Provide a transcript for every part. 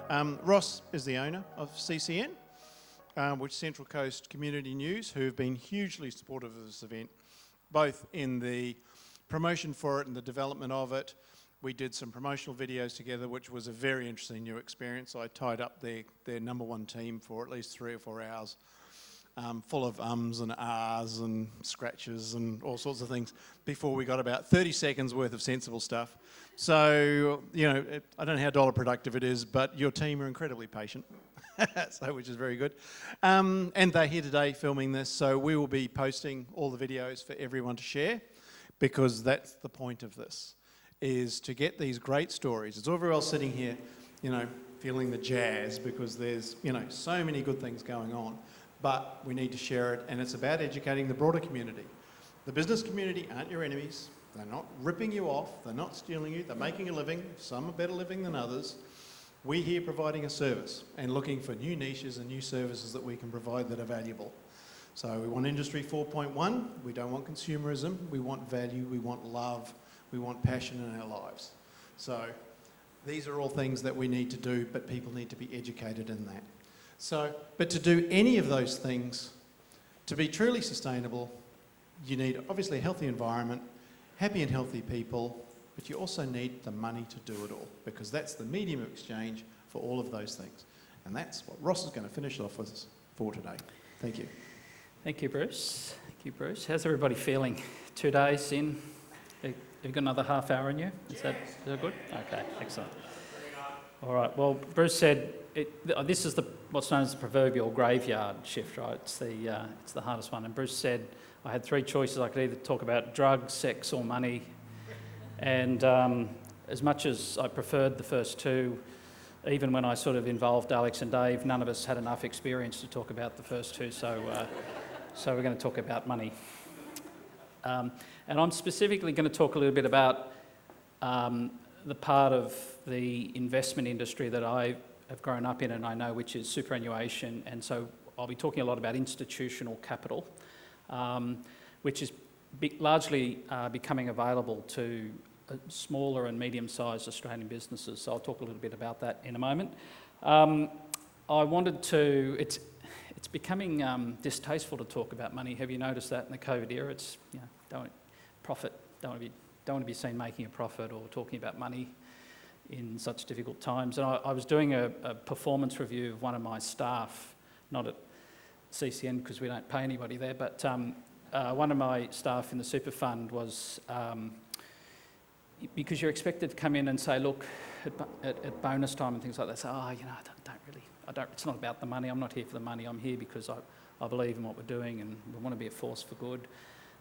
Ross is the owner of CCN, which is Central Coast Community News, who have been hugely supportive of this event, both in the promotion for it and the development of it. We did some promotional videos together, which was a very interesting new experience. I tied up their number one team for at least 3 or 4 hours, full of ums and ahs and scratches and all sorts of things before we got about 30 seconds worth of sensible stuff. So, you know, I don't know how dollar productive it is, but your team are incredibly patient, so which is very good. And they're here today filming this, so we will be posting all the videos for everyone to share, because that's the point of this, is to get these great stories. It's all very well sitting here, you know, feeling the jazz, because there's, you know, so many good things going on, but we need to share it, and it's about educating the broader community. The business community aren't your enemies. They're not ripping you off. They're not stealing you. They're making a living. Some are better living than others. We're here providing a service and looking for new niches and new services that we can provide that are valuable. So we want Industry 4.1. We don't want consumerism. We want value. We want love. We want passion in our lives. So these are all things that we need to do, but people need to be educated in that. So, but to do any of those things, to be truly sustainable, you need obviously a healthy environment, happy and healthy people, but you also need the money to do it all, because that's the medium of exchange for all of those things. And that's what Ross is going to finish off with us for today. Thank you. Thank you, Bruce. Thank you, Bruce. How's everybody feeling? 2 days in? Have you got another half hour in you? Is that good? Okay, excellent. All right, well, Bruce said this is what's known as the proverbial graveyard shift, right? It's the hardest one. And Bruce said I had 3 choices. I could either talk about drugs, sex or money. And as much as I preferred the first 2, even when I sort of involved Alex and Dave, none of us had enough experience to talk about the first 2, so we're going to talk about money. And I'm specifically going to talk a little bit about the part of the investment industry that I have grown up in and I know, which is superannuation. And so I'll be talking a lot about institutional capital, which is largely becoming available to smaller and medium-sized Australian businesses. So I'll talk a little bit about that in a moment. I wanted to, it's becoming distasteful to talk about money. Have you noticed that in the COVID era? It's, you know, don't want to be seen making a profit or talking about money in such difficult times. And I was doing a performance review of one of my staff, not at CCN because we don't pay anybody there, but one of my staff in the super fund was, because you're expected to come in and say, look, at bonus time and things like that, say, oh, you know, it's not about the money, I'm not here for the money, I'm here because I believe in what we're doing and we want to be a force for good.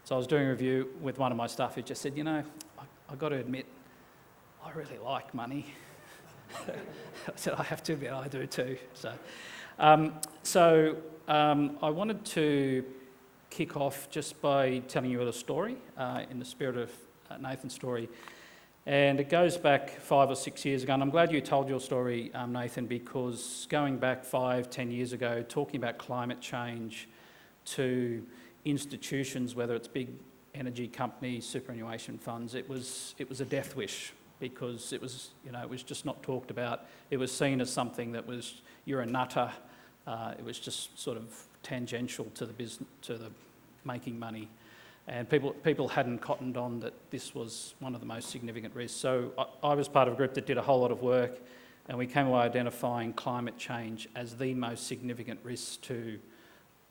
So I was doing a review with one of my staff who just said, you know, I've got to admit, I really like money. I said, I have to admit, I do too. So I wanted to kick off just by telling you a story in the spirit of Nathan's story. And it goes back 5 or 6 years ago, and I'm glad you told your story, Nathan, because going back 5, 10 years ago, talking about climate change to institutions, whether it's big energy companies, superannuation funds, it was a death wish, because it was just not talked about. It was seen as something that was, you're a nutter. It was just sort of tangential to the business, to the making money. And people hadn't cottoned on that this was one of the most significant risks. So I was part of a group that did a whole lot of work, and we came away identifying climate change as the most significant risk to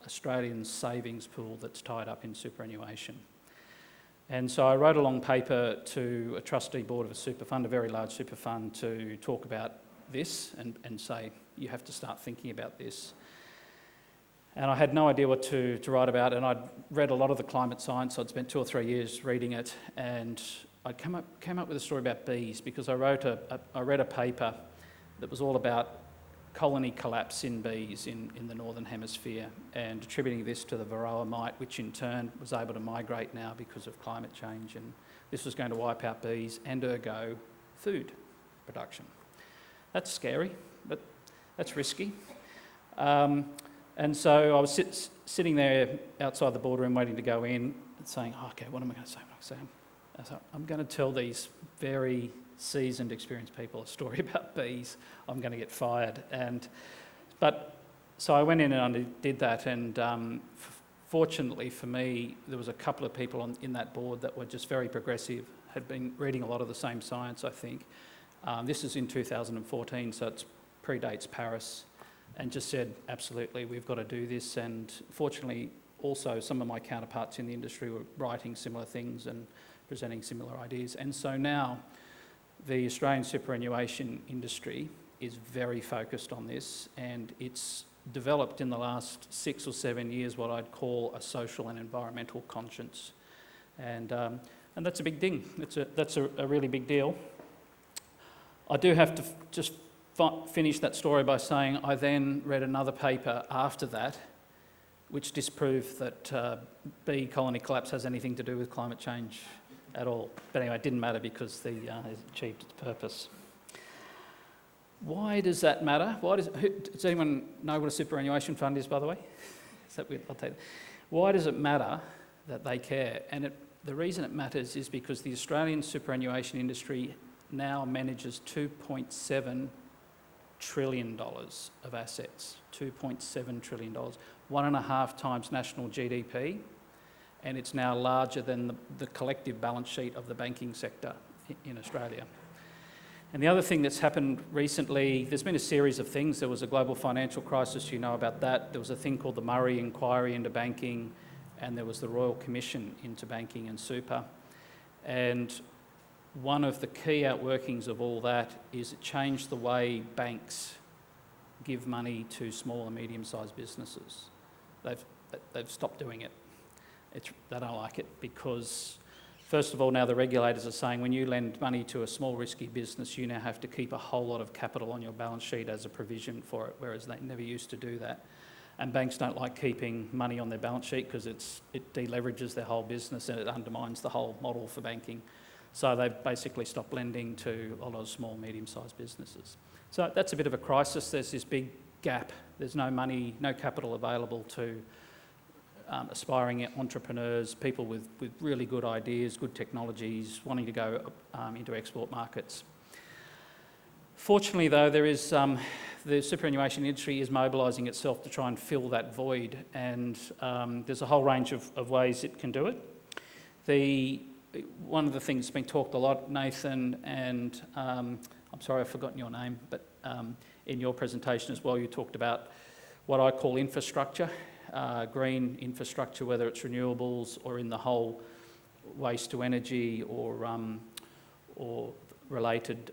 Australian savings pool that's tied up in superannuation. And so I wrote a long paper to a trustee board of a super fund, a very large super fund, to talk about this and say, you have to start thinking about this. And I had no idea what to write about, and I'd read a lot of the climate science. I'd spent 2 or 3 years reading it, and I came up with a story about bees, because I read a paper that was all about colony collapse in bees in the Northern Hemisphere, and attributing this to the varroa mite, which in turn was able to migrate now because of climate change, and this was going to wipe out bees and ergo food production. That's scary, but that's risky. And so I was sitting there outside the boardroom waiting to go in and saying, oh, okay, what am I going to say? I said, I'm going to tell these very seasoned, experienced people a story about bees, I'm going to get fired. So I went in and I did that, and fortunately for me, there was a couple of people in that board that were just very progressive, had been reading a lot of the same science, I think. This is in 2014, so it predates Paris, and just said, absolutely, we've got to do this. And fortunately, also some of my counterparts in the industry were writing similar things and presenting similar ideas. And so now the Australian superannuation industry is very focused on this, and it's developed in the last 6 or 7 years what I'd call a social and environmental conscience. And that's a big thing. That's a really big deal. I do have to just finish that story by saying I then read another paper after that which disproved that bee colony collapse has anything to do with climate change at all. But anyway, it didn't matter because it achieved its purpose. Why does that matter? Does anyone know what a superannuation fund is, by the way? I'll take that. Why does it matter that they care? And the reason it matters is because the Australian superannuation industry now manages $2.7 trillion of assets. $2.7 trillion, 1.5 times national GDP, and it's now larger than the collective balance sheet of the banking sector in Australia. And the other thing that's happened recently, there's been a series of things. There was a global financial crisis, you know about that. There was a thing called the Murray Inquiry into banking, and there was the Royal Commission into banking and super. And one of the key outworkings of all that is it changed the way banks give money to small and medium-sized businesses. They've stopped doing it. They don't like it because, first of all, now the regulators are saying when you lend money to a small risky business, you now have to keep a whole lot of capital on your balance sheet as a provision for it, whereas they never used to do that. And banks don't like keeping money on their balance sheet because it deleverages their whole business and it undermines the whole model for banking. So they've basically stopped lending to a lot of small, medium-sized businesses. So that's a bit of a crisis. There's this big gap. There's no money, no capital available to aspiring entrepreneurs, people with really good ideas, good technologies, wanting to go into export markets. Fortunately, though, there is the superannuation industry is mobilising itself to try and fill that void, and there's a whole range of ways it can do it. One of the things that's been talked a lot, Nathan, and I'm sorry I've forgotten your name, but in your presentation as well, you talked about what I call infrastructure, green infrastructure, whether it's renewables or in the whole waste to energy or related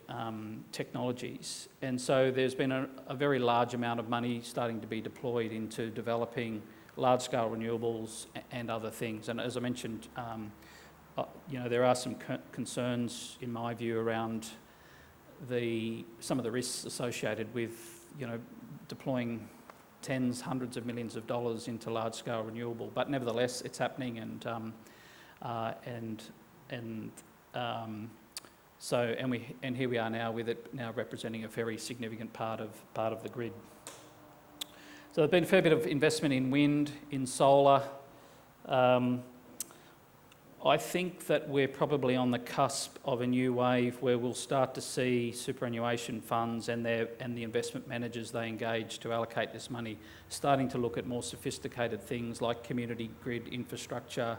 technologies. And so there's been a very large amount of money starting to be deployed into developing large-scale renewables and other things. And as I mentioned, there are some concerns, in my view, around some of the risks associated with, deploying tens, hundreds of millions of dollars into large-scale renewable. But nevertheless, it's happening, and here we are now with it now representing a very significant part of the grid. So there's been a fair bit of investment in wind, in solar. I think that we're probably on the cusp of a new wave where we'll start to see superannuation funds and the investment managers they engage to allocate this money starting to look at more sophisticated things like community grid infrastructure,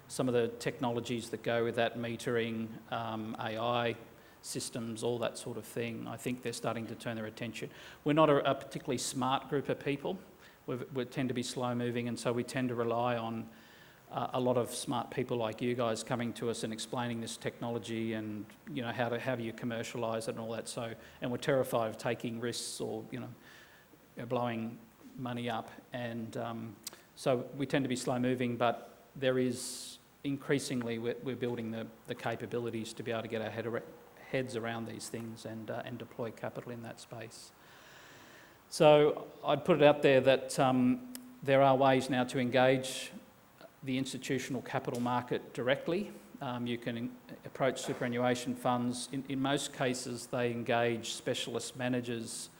some of the technologies that go with that, metering, AI systems, all that sort of thing. I think they're starting to turn their attention. We're not a particularly smart group of people. We tend to be slow moving, and so we tend to rely on a lot of smart people like you guys coming to us and explaining this technology and how do you commercialise it and all that. So, and we're terrified of taking risks or blowing money up, and so we tend to be slow moving. But there is increasingly we're building the capabilities to be able to get our heads around these things and deploy capital in that space. So I'd put it out there that there are ways now to engage the institutional capital market directly. You can approach superannuation funds. In most cases, they engage specialist managers.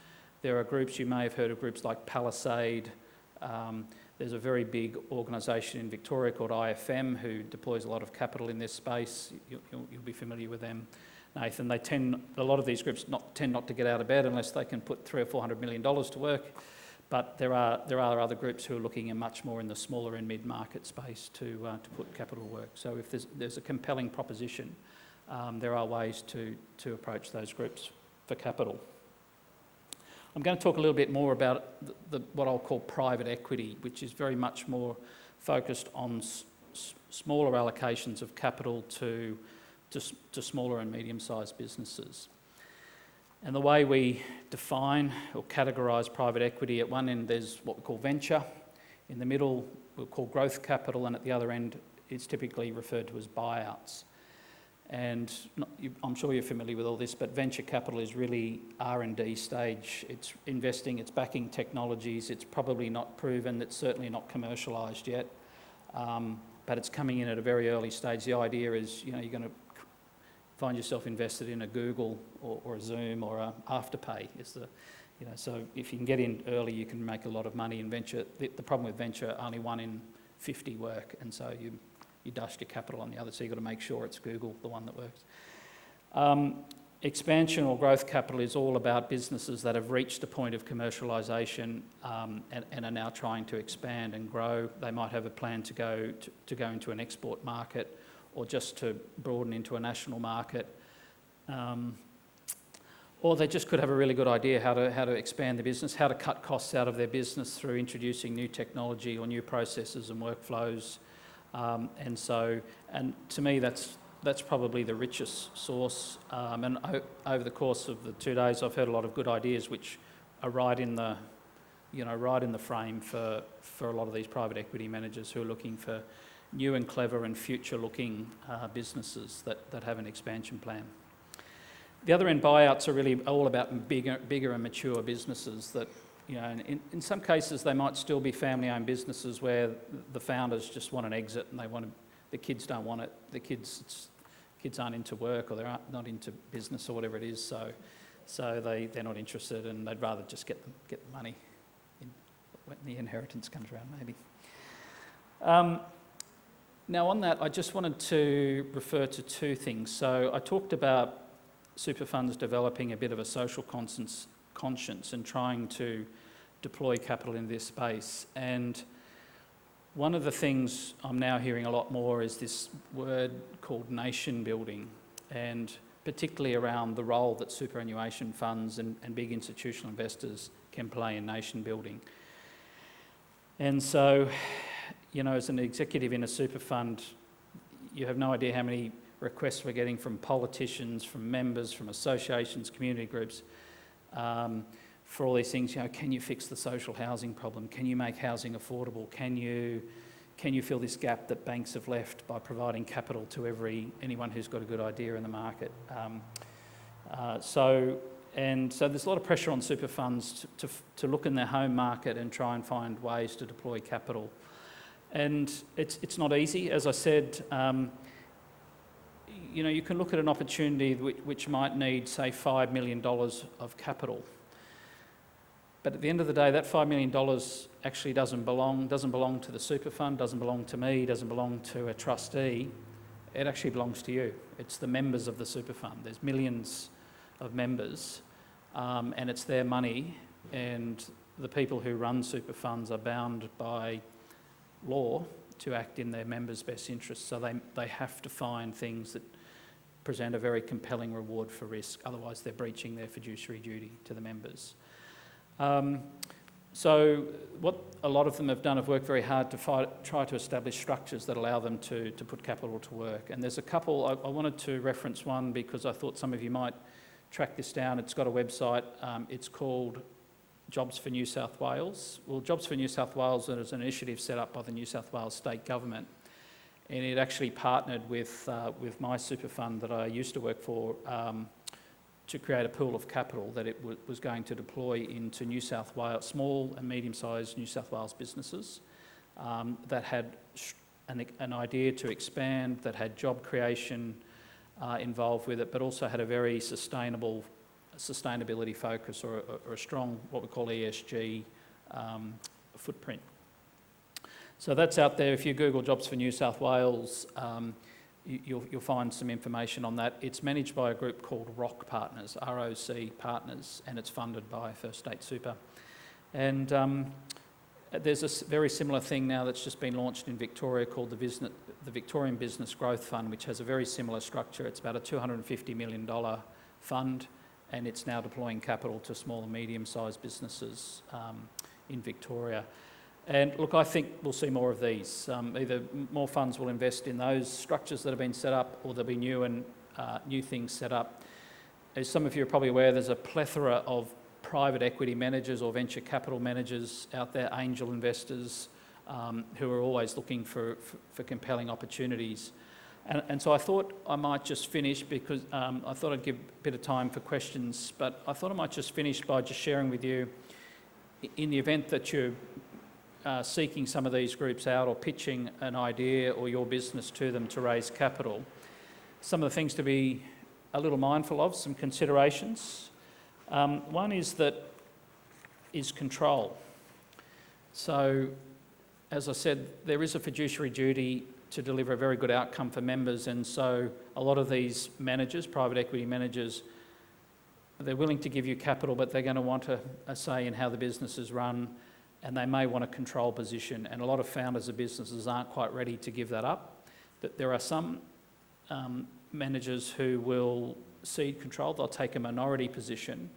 There are groups, you may have heard of groups like Palisade. There's a very big organisation in Victoria called IFM who deploys a lot of capital in this space. You'll be familiar with them. Nathan. A lot of these groups tend not to get out of bed unless they can put $300 or $400 million to work. But there are other groups who are looking at much more in the smaller and mid-market space to put capital to work. So if there's a compelling proposition, there are ways to approach those groups for capital. I'm going to talk a little bit more about what I'll call private equity, which is very much more focused on smaller allocations of capital to smaller and medium-sized businesses. And the way we define or categorise private equity, at one end there's what we call venture, in the middle we'll call growth capital, and at the other end it's typically referred to as buyouts. And I'm sure you're familiar with all this, but venture capital is really R&D stage. It's investing, it's backing technologies, it's probably not proven, it's certainly not commercialised yet, but it's coming in at a very early stage. The idea is, you're going to find yourself invested in a Google or a Zoom or a Afterpay. So if you can get in early, you can make a lot of money in venture. The problem with venture, only 1 in 50 work, and so you dust your capital on the other, so you've got to make sure it's Google, the one that works. Expansion or growth capital is all about businesses that have reached a point of commercialisation and are now trying to expand and grow. They might have a plan to go into an export market, or just to broaden into a national market. Or they just could have a really good idea how to expand the business, how to cut costs out of their business through introducing new technology or new processes and workflows. And to me, that's probably the richest source. And over the course of the 2 days, I've heard a lot of good ideas which are right in the frame for a lot of these private equity managers who are looking for new and clever and future-looking businesses that have an expansion plan. The other end, buyouts are really all about bigger and mature businesses that, in some cases they might still be family-owned businesses where the founders just want an exit and the kids don't want it. The kids aren't into work, or they're not into business or whatever it is, so they're not interested, and they'd rather just get the money when the inheritance comes around, maybe. Now on that, I just wanted to refer to 2 things. So I talked about super funds developing a bit of a social conscience and trying to deploy capital in this space. And one of the things I'm now hearing a lot more is this word called nation building, and particularly around the role that superannuation funds and big institutional investors can play in nation building. And so, as an executive in a super fund, you have no idea how many requests we're getting from politicians, from members, from associations, community groups, for all these things. Can you fix the social housing problem? Can you make housing affordable? Can you fill this gap that banks have left by providing capital to anyone who's got a good idea in the market? So there's a lot of pressure on super funds to look in their home market and try and find ways to deploy capital. And it's not easy, as I said. You can look at an opportunity which might need, say, $5 million of capital. But at the end of the day, that $5 million actually doesn't belong to the super fund, doesn't belong to me, doesn't belong to a trustee. It actually belongs to you. It's the members of the super fund. There's millions of members, and it's their money, and the people who run super funds are bound by law to act in their members' best interests. So they have to find things that present a very compelling reward for risk. Otherwise, they're breaching their fiduciary duty to the members. So what a lot of them have done have worked very hard to try to establish structures that allow them to put capital to work. And there's a couple. I wanted to reference one because I thought some of you might track this down. It's got a website. It's called Jobs for New South Wales. Well, Jobs for New South Wales is an initiative set up by the New South Wales state government, and it actually partnered with my super fund that I used to work for to create a pool of capital that it was going to deploy into New South Wales, small and medium-sized New South Wales businesses that had an idea to expand, that had job creation involved with it, but also had a very sustainability focus or a strong, what we call ESG footprint. So that's out there. If you Google Jobs for New South Wales, you'll find some information on that. It's managed by a group called ROC Partners, ROC Partners, and it's funded by First State Super. And there's a very similar thing now that's just been launched in Victoria called the Victorian Business Growth Fund, which has a very similar structure. It's about a $250 million fund, and it's now deploying capital to small and medium-sized businesses in Victoria. And look, I think we'll see more of these. Either more funds will invest in those structures that have been set up, or there'll be new things set up. As some of you are probably aware, there's a plethora of private equity managers or venture capital managers out there, angel investors, who are always looking for compelling opportunities. And so I thought I might just finish, because I thought I'd give a bit of time for questions, but I thought I might just finish by just sharing with you, in the event that you're seeking some of these groups out or pitching an idea or your business to them to raise capital, some of the things to be a little mindful of, some considerations. One is control. So, as I said, there is a fiduciary duty to deliver a very good outcome for members, and so a lot of these managers, private equity managers, they're willing to give you capital, but they're going to want a say in how the business is run, and they may want a control position, and a lot of founders of businesses aren't quite ready to give that up. But there are some managers who will cede control. They'll take a minority position,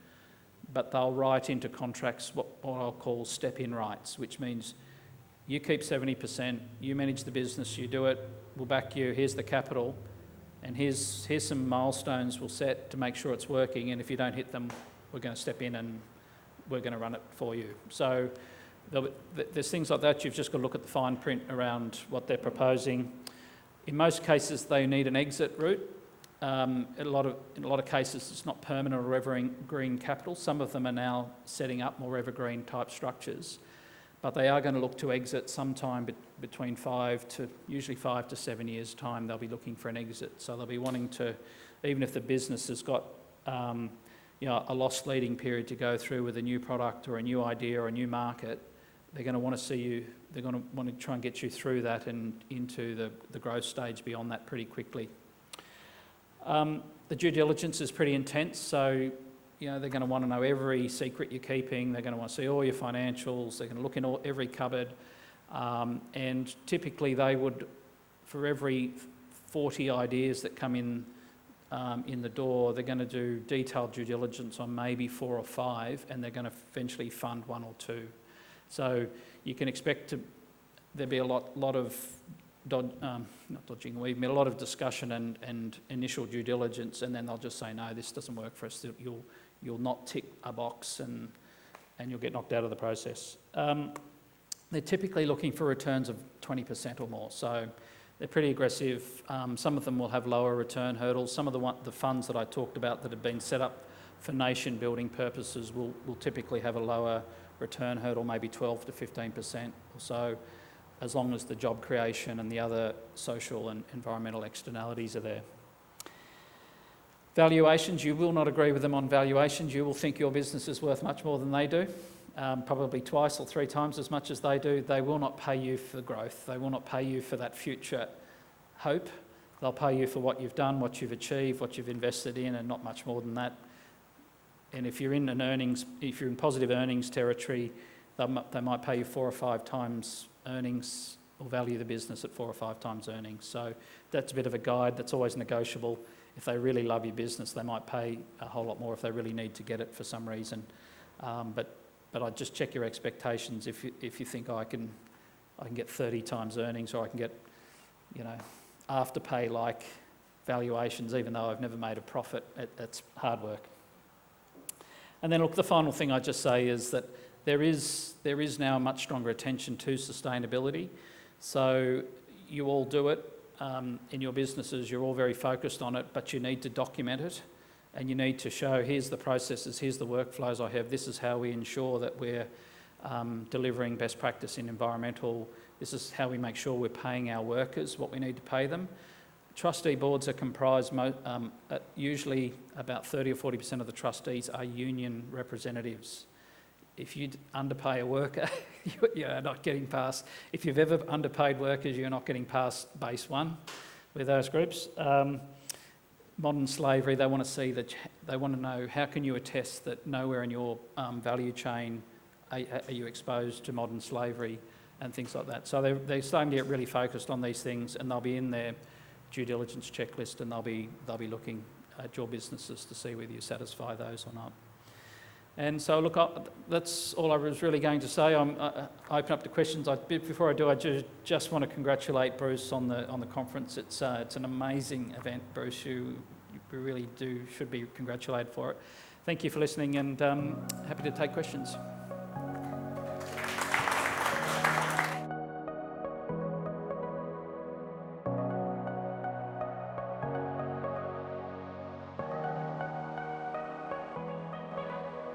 but they'll write into contracts what I'll call step-in rights, which means you keep 70%, you manage the business, you do it, we'll back you, here's the capital, and here's some milestones we'll set to make sure it's working, and if you don't hit them, we're going to step in and we're going to run it for you. So there's things like that. You've just got to look at the fine print around what they're proposing. In most cases, they need an exit route. In a lot of cases, it's not permanent or evergreen capital. Some of them are now setting up more evergreen type structures, but they are going to look to exit sometime between usually 5 to 7 years' time. They'll be looking for an exit. So they'll be wanting to, even if the business has got a loss leading period to go through with a new product or a new idea or a new market, they're going to want to see you, they're going to want to try and get you through that and into the growth stage beyond that pretty quickly. The due diligence is pretty intense, so they're going to want to know every secret you're keeping. They're going to want to see all your financials. They're going to look in every cupboard, and typically they would, for every 40 ideas that come in the door, they're going to do detailed due diligence on maybe 4 or 5, and they're going to eventually fund 1 or 2. So you can expect there'll be a lot of not dodging weave, but a lot of discussion and initial due diligence, and then they'll just say, no, this doesn't work for us. You'll not tick a box, and you'll get knocked out of the process. They're typically looking for returns of 20% or more, so they're pretty aggressive. Some of them will have lower return hurdles. Some of the funds that I talked about that have been set up for nation building purposes will typically have a lower return hurdle, maybe 12 to 15% or so, as long as the job creation and the other social and environmental externalities are there. Valuations, you will not agree with them on valuations. You will think your business is worth much more than they do, probably 2 or 3 times as much as they do. They will not pay you for growth. They will not pay you for that future hope. They'll pay you for what you've done, what you've achieved, what you've invested in, and not much more than that. And if you're in positive earnings territory, they might pay you 4 or 5 times earnings, or value the business at 4 or 5 times earnings. So that's a bit of a guide. That's always negotiable. If they really love your business, they might pay a whole lot more if they really need to get it for some reason. But I'd just check your expectations. If you think, I can get 30 times earnings, or I can get afterpay like valuations, even though I've never made a profit, that's hard work. And then look, the final thing I'd just say is that there is now a much stronger attention to sustainability. So you all do it in your businesses, you're all very focused on it, but you need to document it, and you need to show, here's the processes, here's the workflows I have, this is how we ensure that we're delivering best practice in environmental, this is how we make sure we're paying our workers what we need to pay them. Trustee boards are comprised, usually about 30 or 40% of the trustees are union representatives. If you underpay a worker, you're not getting past. If you've ever underpaid workers, you're not getting past base 1. with those groups. Modern slavery, they want to see that, they want to know how can you attest that nowhere in your value chain are you exposed to modern slavery and things like that. So they're starting to get really focused on these things, and they'll be in their due diligence checklist, and they'll be looking at your businesses to see whether you satisfy those or not. And so, look, that's all I was really going to say. I open up to questions. Before I do, I just want to congratulate Bruce on the conference. It's an amazing event, Bruce. You really should be congratulated for it. Thank you for listening, and happy to take questions.